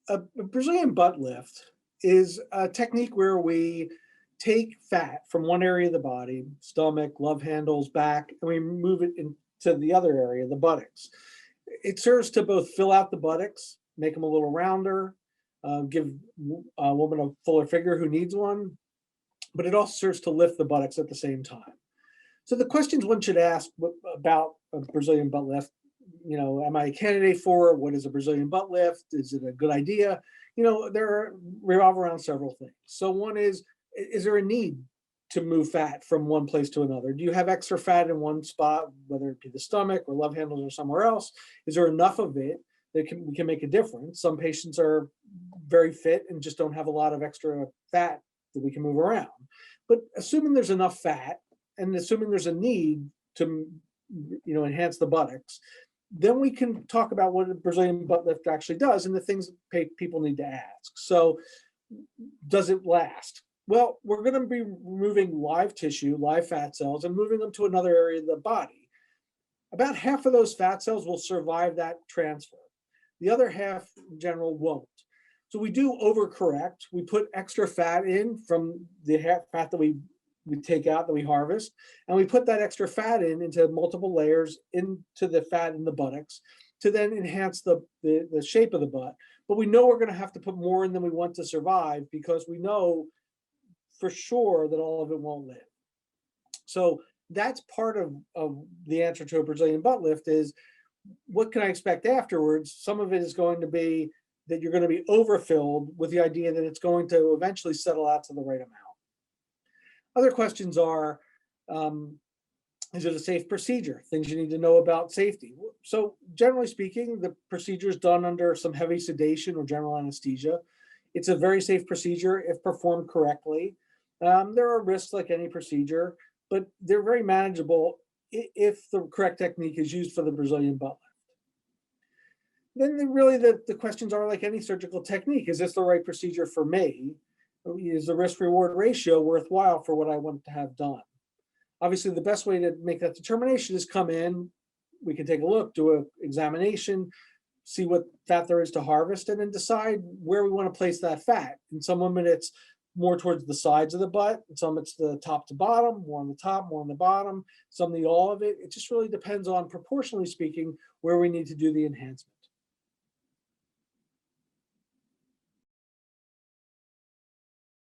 A Brazilian butt lift is a technique where we take fat from one area of the body, stomach, love handles, back, and we move it into the other area, the buttocks. It serves to both fill out the buttocks, make them a little rounder, give a woman a fuller figure who needs one, but it also serves to lift the buttocks at the same time. So the questions one should ask about a Brazilian butt lift, am I a candidate for it? What is a Brazilian butt lift? Is it a good idea? There revolve around several things. So one is there a need to move fat from one place to another? Do you have extra fat in one spot, whether it be the stomach or love handles or somewhere else? Is there enough of it that we can make a difference? Some patients are very fit and just don't have a lot of extra fat that we can move around. But assuming there's enough fat and assuming there's a need to enhance the buttocks, then we can talk about what a Brazilian butt lift actually does and the things people need to ask. So does it last? Well, we're going to be removing live tissue, live fat cells, and moving them to another area of the body. About half of those fat cells will survive that transfer. The other half, in general, won't. So we do overcorrect. We put extra fat in from the fat that we take out, that we harvest, and we put that extra fat into multiple layers into the fat in the buttocks to then enhance the shape of the butt. But we know we're going to have to put more in than we want to survive because we know for sure that all of it won't live. So that's part of the answer to a Brazilian butt lift is, what can I expect afterwards? Some of it is going to be that you're going to be overfilled with the idea that it's going to eventually settle out to the right amount. Other questions are, is it a safe procedure? Things you need to know about safety. So generally speaking, the procedure is done under some heavy sedation or general anesthesia. It's a very safe procedure if performed correctly. There are risks like any procedure, but they're very manageable if the correct technique is used for the Brazilian butt lift. Then really the questions are like any surgical technique. Is this the right procedure for me? Is the risk-reward ratio worthwhile for what I want to have done? Obviously, the best way to make that determination is come in, we can take a look, do an examination, see what fat there is to harvest, and then decide where we want to place that fat. In some women, it's more towards the sides of the butt. In some, it's the top to bottom, more on the top, more on the bottom. Some need all of it. It just really depends on, proportionally speaking, where we need to do the enhancement.